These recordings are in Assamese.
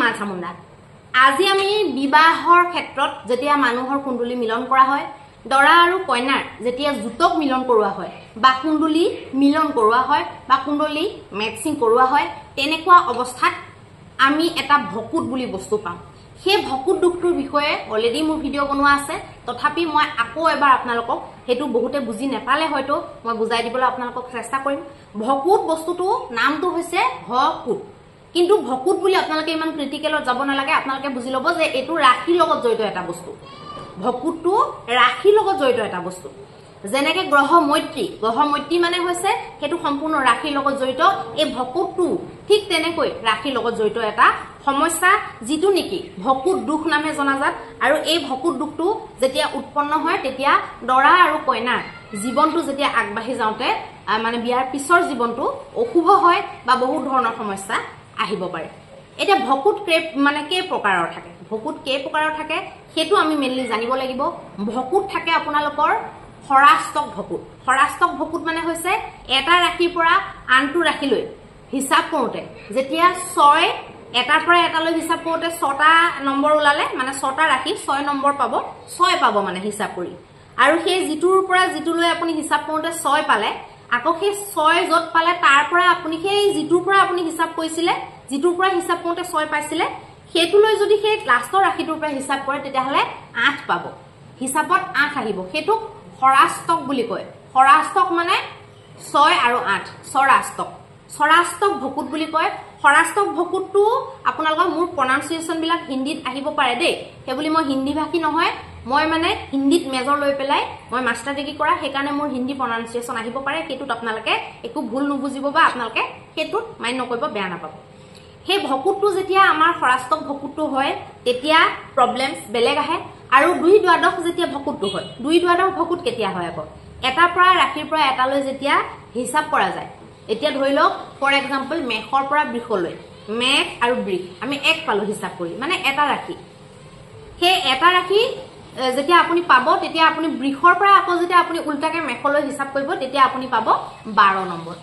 মা চামুণ্ডা আজি আমি বিবাহৰ ক্ষেত্ৰত যেতিয়া মানুহৰ কুণ্ডলী মিলন কৰা হয় দৰা আৰু কইনাৰ যেতিয়া জুতক মিলন কৰোৱা হয় বা কুণ্ডলী মিলন কৰোৱা হয় বা কুণ্ডলী মেচিং কৰোৱা হয় তেনেকুৱা অৱস্থাত আমি এটা ভকুত বুলি বস্তু পাম সেই ভকুত দুখটোৰ বিষয়ে অলৰেডি মোৰ ভিডিঅ' বনোৱা আছে তথাপি মই আকৌ এবাৰ আপোনালোকক হেতু বহুতে বুজি নেপালে হয়তো মই বুজাই দিবলৈ আপোনালোকক চেষ্টা কৰিম ভকুত বস্তুটো নামটো হৈছে ভকুত কিন্তু ভকুত বুলি আপোনালোকে ইমান ক্ৰিটিকেলত যাব নালাগে আপোনালোকে বুজি ল'ব যে এটো ৰাখিৰ লগত জড়িত এটা বস্তু ভকুতটো ৰাখিৰ লগত জড়িত এটা বস্তু যেনেকে গ্ৰহ মৈত্ৰী মানে হৈছে হেতু সম্পূৰ্ণ ৰাখিৰ লগত জড়িত এই ভকুতটো ঠিক তেনেকৈ ৰাখিৰ লগত জড়িত এটা সমস্যা যিটো নেকি ভকুত দুখ নামে জনাজাত আৰু এই ভকুত দুখটো যেতিয়া উৎপন্ন হয় তেতিয়া দৰা আৰু কইনাৰ জীৱনটো যেতিয়া আগবাঢ়ি যাওঁতে মানে বিয়াৰ পিছৰ জীৱনটো অশুভ হয় বা বহুত ধৰণৰ সমস্যা আহিব পাৰে এটা ভকুত মানে কে প্ৰকাৰৰ থাকে ভকুত কে প্ৰকাৰৰ থাকে হেতু আমি মেনলি জানিব লাগিব ভকুত থাকে আপোনালোকৰ হৰাষ্টক ভকুত মানে হৈছে এটা ৰাখিৰ পৰা আনটো ৰাখিলৈ হিসাব কৰোতে যেতিয়া 6 এটাৰ পৰা এটালৈ হিসাব কৰোতে 6টা নম্বৰ ওলালে মানে 6টা ৰাখি 6 নম্বৰ পাব 6 পাব মানে হিসাব কৰি আৰু সেই জিতুৰ পৰা জিতুলৈ আপুনি হিসাব কৰোতে 6 পালে আকৌ সেই 6 যত পালে তাৰ পৰা আপুনি সেই জিতুৰ পৰা আপুনি হিসাব কৰিছিলে জিতুৰ পৰা হিসাব কৰোতে 6 পাইছিলে হেতুলৈ যদি সেই লাষ্টৰ ৰাখিটোৰ পৰা হিসাব কৰে তেতিয়া হলে 8 পাব হিসাবত 8 আহিব হেতু হৰাষ্টক বুলি কয় হৰাষ্টক মানে 6 আৰু 8 সৰাষ্টক ভকুত বুলি কয় হৰাষ্টক ভকুতটো আপোনালোকৰ মোৰ প্ৰনাউন্সিয়েচন বিলাক হিন্দীত আহিব পাৰে দেই হে বুলি মই হিন্দী ভাষী নহয় মই মানে হিন্দীত মেজৰ লৈ পেলাই মই মাষ্টাৰ ডিগ্ৰী কৰা হেকাৰণে মোৰ হিন্দী প্ৰনাউন্সিয়েচন আহিব পাৰে হেতুত আপোনালোকে একো ভুল নুবুজিব বা আপোনালোকে হেতুত মান্য কৰিব বেয়া নাপাব সেই ভকুতটো যেতিয়া আমাৰ হৰাষ্টক ভকুতটো হয় তেতিয়া প্ৰবলেমছ বেলেগ আহে আৰু দুই দ্বাদশ যেতিয়া ভকুতটো হয় দুই দ্বাদশ ভকুত কেতিয়া হয় আকৌ এটা পৰা ৰাখিৰ পৰা এটালৈ যেতিয়া হিসাব কৰা যায় এতিয়া ধৰি লওক ফৰ এক্সাম্পল মেখৰ পৰা বৃষলৈ মেখ আৰু বৃষ আমি এক পালো হিসাব কৰি মানে এটা ৰাখি সেই এটা ৰাখি যেতিয়া আপুনি পাব তেতিয়া আপুনি বৃষৰ পৰা আকৌ যেতিয়া আপুনি উল্টাকে মেখলৈ হিসাব কৰিব তেতিয়া আপুনি পাব 12 নম্বৰ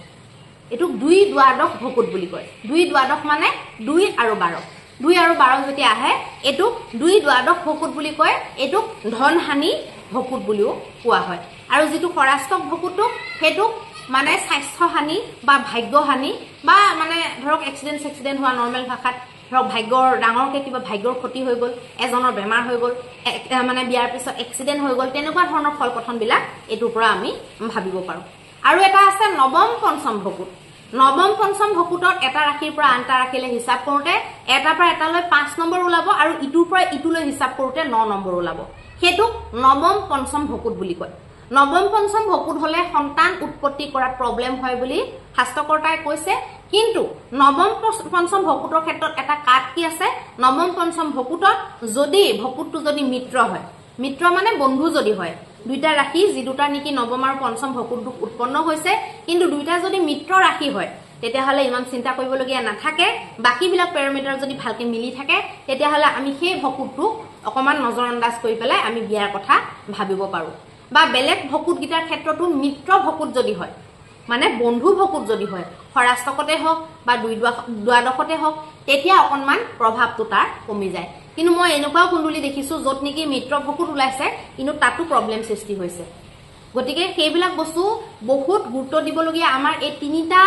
এটু দুই দ্বাদশ ভকুত বুলি কয় দুই দ্বাদশ মানে 2 আৰু 12 যেতিয়া আহে এটু দুই দ্বাদশ ভকুত বুলি কয় এটু ধন হানি ভকুত বুলিও কোৱা হয় আৰু যেটো হৰাষ্টক ভকুতটো হেতু মানে স্বাস্থ্য হানি বা ভাগ্য হানি বা মানে ধৰক এক্সিডেন্ট হোৱা নৰমাল ভাষাত ধৰক ভাগ্যৰ ডাঙৰকে কিবা ভাগ্যৰ ক্ষতি হৈ গল এজনৰ বেমাৰ হৈ গল মানে বিয়াৰ পিছত এক্সিডেন্ট হৈ গল তেনেকুৱা ধৰণৰ ফল কথন বিলাক এটুৰ পৰা আমি ভাবিব পাৰো আৰু এটা আছে নৱম পঞ্চম ভকুতত এটা ৰাখিৰ পৰা আনটা ৰাখিলে হিসাব কৰোতে এটাৰ পৰা এটালৈ 5 নম্বৰ ওলাব আৰু ইটোৰ পৰা ইটোলৈ হিসাব কৰোতে 9 নম্বৰ ওলাব হেতু নৱম পঞ্চম ভকুত বুলি কয় নৱম পঞ্চম ভকুত হলে সন্তান উৎপত্তি কৰাত প্ৰবলেম হয় বুলি শাস্ত্ৰকৰ্তাই কৈছে কিন্তু নৱম পঞ্চম ভকুতৰ ক্ষেত্ৰত এটা কাট কি আছে নৱম পঞ্চম ভকুতত যদি ভকুতটো যদি মিত্ৰ মানে বন্ধু যদি হয় দুইটা ৰাখি যি দুটা নেকি নৱম আৰু পঞ্চম ভকুত উৎপন্ন হৈছে কিন্তু দুইটা যদি মিত্ৰ ৰাখি হয় তেতিয়া হলে ইমান চিন্তা কৰিবলগীয়া নাথাকে বাকি বিলাক প্যাৰামিটাৰ যদি ভালকে মিলি থাকে তেতিয়া হলে আমি সেই ভকুতটো অকমান নজৰ আন্দাজ কৰি পেলাই আমি বিয়াৰ কথা ভাবিব পাৰো বা বেলেগ ভকুত গিটাৰ ক্ষেত্ৰটো মিত্ৰ ভকুত যদি হয় মানে বন্ধু ভকুত যদি হয় হৰাষ্টকতে হওক বা দুই দ্বাদশতে হওক তেতিয়া অকনমান প্ৰভাৱটো তাৰ কমি যায় কিন্তু মই এনেকুৱাও কুণ্ডলী দেখিছো যত নেকি মিত্ৰ ভকুত ওলাইছে কিন্তু তাতো প্ৰবলেম সৃষ্টি হৈছে গতিকে সেইবিলাক বস্তু বহুত গুৰুত্ব দিবলগীয়া আমাৰ এই তিনিটা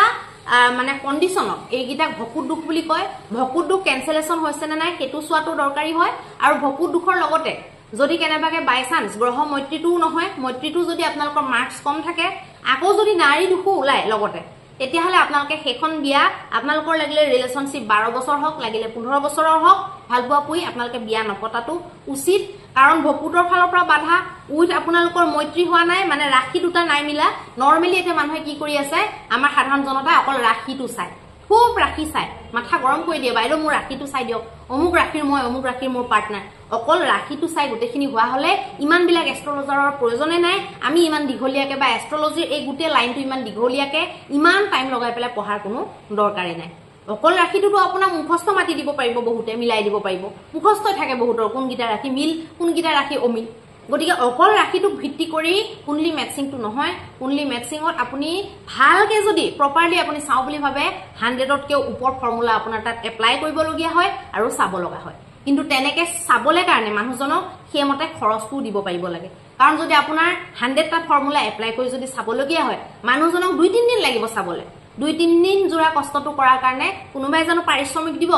মানে কন্ডিশনত এইগিটা ভকুত দুখ বুলি কয় ভকুত দুখ কেনসেলেশন হৈছে না নাই হেতু সোৱাটো দৰকাৰী হয় আৰু ভকুত দুখৰ লগতে যদি কেনেবাকে বাই চান্স গ্ৰহ মৈত্ৰীটো নহয় মৈত্ৰীটো যদি আপোনালোকৰ মাৰ্কস কম থাকে আকৌ যদি নাৰী দুখো ওলাই লগতে তেতিয়া হলে আপোনালোকে হেখন বিয়া আপোনালোকৰ লাগিলে ৰিলেশনশিপ 12 বছৰ হওক লাগিলে 15 বছৰৰ হওক ভালপোৱা পুই আপোনালোকে বিয়া নপতাটো উচিত কাৰণ ভকুতৰ ফালৰ পৰা বাধা উইথ আপোনালোকৰ মৈত্ৰী হোৱা নাই মানে ৰাখি দুটা নাই মিলা নৰমালি এটা মানুহে কি কৰি আছে আমাৰ সাধাৰণ জনতা অকল ৰাখিটো চাই খুব ৰাখি চাই মাথা গৰম কৰি দিয়ে বাইদেউ মোৰ ৰাখিটো চাই দিয়ক অমুক ৰাখিৰ মোৰ পাৰ্টনাৰ অকল ৰাখিটো চাই গোটেখিনি হোৱা হলে ইমান বিলাক এষ্ট্ৰলজাৰৰ প্ৰয়োজনে নাই আমি ইমান দীঘলীয়াকে বা এষ্ট্ৰলজিৰ এই গোটে লাইনটো ইমান দীঘলীয়াকে ইমান টাইম লগাই পেলাই পঢ়াৰ কোনো দৰকাৰে নাই অকল ৰাখিটোটো আপোনাৰ মুখস্থ মাতি দিব পাৰিব বহুতে মিলাই দিব পাৰিব মুখস্থ থাকে বহুতৰ কোন গিটা ৰাখি মিল কোন গিটা ৰাখি অমিল গতিকে অকল ৰাশিটোক ভিত্তি কৰি কুণ্ডলী মেটচিংটো নহয় কুণ্ডলী মেটচিঙত আপুনি ভালকে যদি প্ৰপাৰলি আপুনি চাও বুলি ভাবে 100তকৈ ওপৰ ফৰ্মুলা আপোনাৰ তাত এপ্লাই কৰিবলগীয়া হয় আৰু চাব লগা হয় কিন্তু তেনেকে চাবলে কাৰণে মানুহজনক সেইমতে খৰচটো দিব পাৰিব লাগে কাৰণ যদি আপোনাৰ 100টা ফৰ্মুলা এপ্লাই কৰি যদি চাবলগীয়া হয় মানুহজনক 2-3 দিন লাগিব চাবলে 2-3 দিন জোৰা কষ্টটো কৰাৰ কাৰণে কোনোবাই জানো পাৰিশ্ৰমিক দিব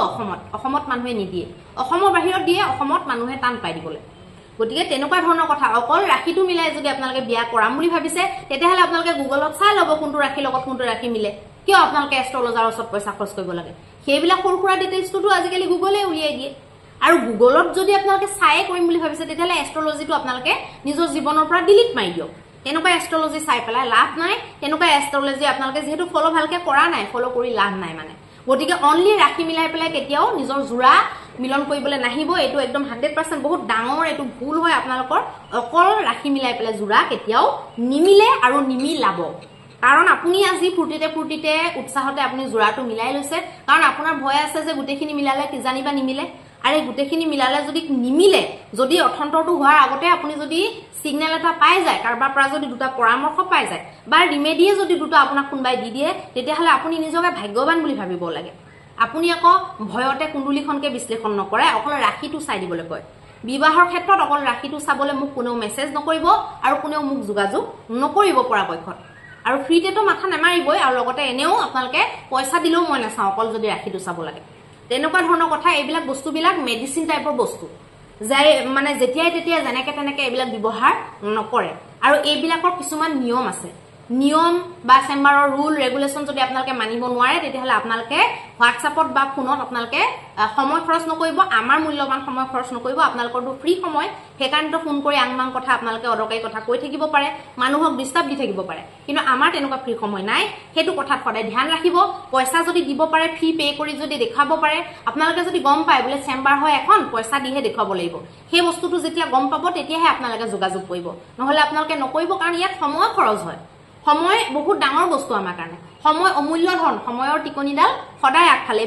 অসমত মানুহে নিদিয়ে অসমৰ বাহিৰত দিয়ে অসমত মানুহে টান পাই দিবলে গতিকে তেনেকুৱা ধৰণৰ কথা অকল ৰাশিটো মিলাই যদি আপোনালোকে বিয়া কৰাম বুলি ভাবিছে তেতিয়াহলে আপোনালোকে গুগলত চাই লব কোনটো ৰাশিৰ লগত কোনটো ৰাশি মিলে কিয় আপোনালোকে এষ্ট্ৰলজাৰৰ ওচৰত পইচা খৰচ কৰিব লাগে সেইবিলাক সৰুসুৰা ডিটেইলছটো আজিকালি গুগলে উলিয়াই দিয়ে আৰু গুগলত যদি আপোনালোকে চাই কৰিম বুলি ভাবিছে তেতিয়াহলে এষ্ট্ৰলজিটো আপোনালোকে নিজৰ জীৱনৰ পৰা ডিলিট মাৰি দিয়ক তেনেকুৱা এষ্ট্ৰলজি চাই পেলাই লাভ নাই তেনেকুৱা এষ্ট্ৰলজি আপোনালোকে যেহেতু ফলো ভালকে কৰা নাই ফলো কৰি লাভ নাই মানে গতিকে অনলি ৰাশি মিলাই পেলাই কেতিয়াও নিজৰ জোৰা মিলন কৰিবলৈ নাহিব এটো একদম 100% বহুত ডাঙৰ এটো ভুল হয় আপোনালোকৰ অকল ৰাশি মিলাই পেলাই জোৰা কেতিয়াও নিমিলে আৰু নিমিলাব কাৰণ আপুনি আজি ফুৰ্তিতে উৎসাহতে আপুনি জোৰাটো মিলাই লৈছে কাৰণ আপোনাৰ ভয় আছে যে গুটেখিনি মিলালে কি জানিবা নিমিলে আৰে গুটেখিনি মিলালে যদি নিমিলে যদি অথন্তৰটো হোৱাৰ আগতে আপুনি যদি সিগনেল এটা পাই যায় কাৰবাৰ পৰা যদি দুটা পৰামৰ্শ পাই যায় বা ৰিমেডিয়ে যদি দুটা আপোনাক কোনবাই দি দিয়ে তেতিয়াহলে আপুনি নিজকে ভাগ্যৱান বুলি ভাবিব লাগে আপুনি আকৌ ভয়তে কুণ্ডলীখনকে বিশ্লেষণ নকৰে অকল ৰাশিটো চাই দিবলৈ কয় বিবাহৰ ক্ষেত্ৰত অকল ৰাশিটো চাবলৈ মোক কোনেও মেছেজ নকৰিব আৰু কোনেও মোক যোগাযোগ নকৰিব পৰাপক্ষত আৰু ফ্ৰীতেটো মাথা নেমাৰিবই আৰু লগতে এনেও আপোনালোকে পইচা দিলেও মই নাচাওঁ অকল যদি ৰাশিটো চাব লাগে তেনেকুৱা ধৰণৰ কথা এইবিলাক বস্তুবিলাক মেডিচিন টাইপৰ বস্তু যাই মানে যেতিয়াই তেতিয়া যেনেকে তেনেকে এইবিলাক ব্যৱহাৰ নকৰে আৰু এইবিলাকৰ কিছুমান নিয়ম আছে নিয়ম বা চেম্বাৰৰ ৰুল ৰেগুলেশন যদি আপোনালোকে মানিব নোৱাৰে তেতিয়াহলে আপোনালোকে হোৱাটছআপত বা ফোনত আপোনালোকে সময় খৰচ নকৰিব আমাৰ মূল্যবান সময় খৰচ নকৰিব আপোনালোকৰটো ফ্ৰী সময় হেকাৰণে ফোন কৰি আংমাং কথা আপোনালোকে অদৰকাৰী কথা কৈ থাকিব পাৰে মানুহক ডিস্টাৰ্ব দি থাকিব পাৰে কিন্তু আমাৰ তেনেকুৱা ফ্ৰী সময় নাই হেতু কথাত সদায় ধ্যান ৰাখিব পইচা যদি দিব পাৰে ফ্ৰী পে কৰি যদি দেখাব পাৰে আপোনালোকে যদি গম পায় বলে চেম্বাৰ হয় এখন পইচা দিহে দেখাব লাগিব সেই বস্তুটো যেতিয়া গম পাব তেতিয়াহে আপোনালোকে যোগাযোগ কৰিব নহলে আপোনালোকে নকৰিব কাৰণ ইয়াত সময় খৰচ হয় সময় বহুত ডাঙৰ বস্তু আমাৰ কাৰণে সময় অমূল্য ধন সময়ৰ টিকনিডাল সদায় আগফালে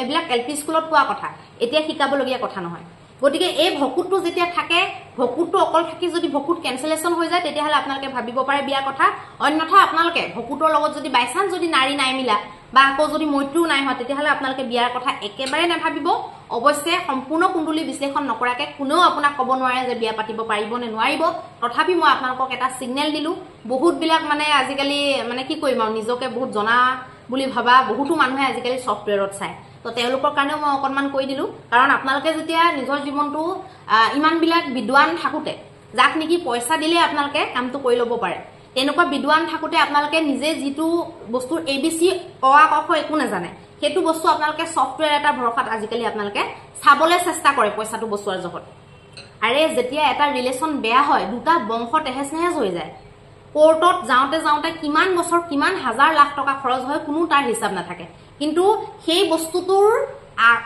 এইবিলাক এলপি স্কুলত পোৱা কথা এতিয়া শিকাবলগীয়া কথা নহয় গতিকে এই ভকুতটো যেতিয়া থাকে ভকুতটো অকল থাকি যদি ভকুত কেনসেলেশন হৈ যায় তেতিয়াহলে আপোনালোকে ভাবিব পাৰে বিয়া কথা অন্যথা আপোনালোকে ভকুতৰ লগত যদি বাইচান্স যদি নাৰী নাই মিলা বা আকৌ যদি মৈত্ৰীও নাই হয় তেতিয়াহলে আপোনালোকে বিয়াৰ কথা একেবাৰে নাভাবিব অৱশ্যে সম্পূৰ্ণ কুণ্ডলী বিশ্লেষণ নকৰাকে কোনেও আপোনাক ক'ব নোৱাৰে যে বিয়া পাতিব পাৰিব নে নোৱাৰিব তথাপি মই আপোনালোকক এটা সিগনেল দিলো বহুত বিলাক মানে আজিকালি মানে কি কৰিম আৰু নিজকে বহুত জনা বুলি ভাবা বহুতো মানুহে আজিকালি সফটৱেৰত চাই তো তেওঁলোকৰ কাৰণেও মই অকনমান কৈ দিলো কাৰণ আপোনালোকে যেতিয়া নিজৰ জীৱনটো ইমান বিলাক বিদ্বান থাকুতে যাক নেকি পইচা দিলে আপোনালোকে কামটো কৰি ল'ব পাৰে এনেকুৱা বিদ্বান থাকুতে আপোনালোকে নিজে যেটো বস্তুৰ এবিসি অ ক খ একো নাজানে হেতু বস্তু আপোনালোকে সফটৱেৰ এটা ভৰসাত আজিকালি আপোনালোকে চাবলৈ চেষ্টা কৰে পইচাটো বস্তুৰ জগত আৰে যেতিয়া এটা ৰিলেশন বেয়া হয় দুটা বংশ তেহেজ হৈ যায় কোৰ্টত যাওঁতে কিমান বছৰ কিমান হাজাৰ লাখ টকা খৰচ হয় কোনো তাৰ হিসাব নাথাকে কিন্তু সেই বস্তুটোৰ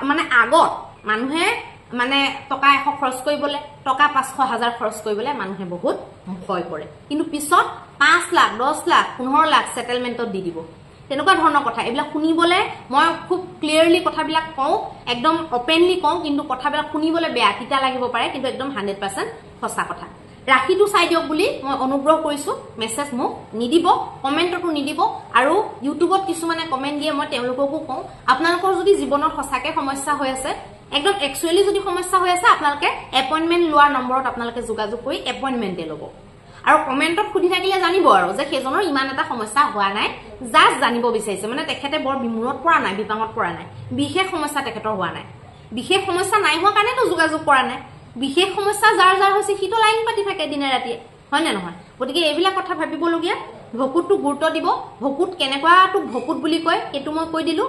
মানে আগত মানুহে মানে টকা 100 খৰচ কৰিবলে টকা 500,000 খৰচ কৰিবলে মানুহে বহুত ভয় কৰে কিন্তু পিছত 5 লাখ 10 লাখ 15 লাখ সেটেলমেন্টত দি দিব তেনেকুৱা ধৰণৰ কথা এইবিলাক শুনিবলে মই খুব ক্লিয়াৰলি কথাবিলাক কওঁ একদম ওপেনলি কওঁ কিন্তু কথাবিলাক শুনিবলে বেয়া কিটা লাগিব পাৰে কিন্তু একদম 100% সঁচা কথা ৰাখিটো চাই দিয়ক বুলি মই অনুগ্ৰহ কৰিছো মেছেজ মোক নিদিব কমেন্টটো নিদিব আৰু ইউটিউবত কিছুমানে কমেন্ট দিয়ে মই তেওঁলোককো কওঁ আপোনালোকৰ যদি জীৱনত সঁচাকে সমস্যা হৈ আছে একদম একচুয়ালি যদি সমস্যা হৈ আছে আপোনালোকে এপয়েন্টমেন্ট লোৱাৰ নম্বৰত আপোনালোকে যোগাযোগ কৰি এপয়েন্টমেন্ট ল'ব আৰু কমেন্টত খুদি থাকিলে জানিব আৰু যে সেইজনৰ ইমান এটা সমস্যা হোৱা নাই জাস্ট জানিব বিচাৰিছে মানে তেখেতে বৰ বিমূৰত পৰা নাই বিপাঙত পৰা নাই বিশেষ সমস্যা তেখেতৰ হোৱা নাই বিশেষ সমস্যা নাই হোৱা কাৰণে তো যোগাযোগ কৰা নাই বিশেষ সমস্যা যাৰ যাৰ হৈছে হিটো লাইন পাতি থাকে দিনে ৰাতি হয় না নহয় গতিকে এইবিলাক কথা ভাবিবলগীয়া ভকুতটো গুৰুত্ব দিব ভকুত কেনেকুৱাটো ভকুত বুলি কয় এটো মই কৈ দিলো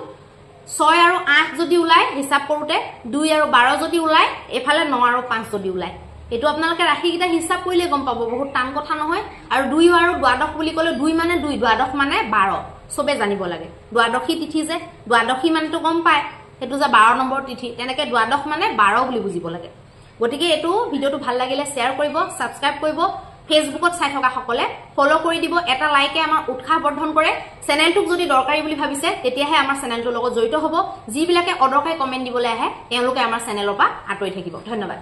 6 আৰু 8 যদি উলাই হিসাব কৰোতে 2 আৰু 12 যদি উলাই এফালে 9 আৰু 5 যদি উলাই এটো আপোনালোকে ৰাখি কিটা হিসাব কৰিলে গম পাব বহুত টান কথা নহয় আৰু 2 আৰু দ্বাদশ বুলি কলে 2 মানে 2 দ্বাদশ মানে 12 সবে জানিব লাগে দ্বাদশী তিথি যে দ্বাদশী মানেটো গম পায় হেতু যে 12 নম্বৰ তিথি তেনেকে দ্বাদশ মানে 12 বুলি বুজিব লাগে গতিকে এটো ভিডিওটো ভাল লাগিলে শেয়াৰ কৰিব সাবস্ক্ৰাইব কৰিব ফেসবুকত চাই থকা সকলে ফলো কৰি দিব এটা লাইকে আমাৰ উৎসাহ বৰ্ধন কৰে চেনেলটোক যদি দৰকাৰী বুলি ভাবিছে তেতিয়াহে আমাৰ চেনেলটোৰ লগত জড়িত হ'ব যিবিলাকে অদৰকাৰী কমেন্ট দিবলৈ আহে তেওঁলোকে আমাৰ চেনেলৰ পৰা আঁতৰি থাকিব ধন্যবাদ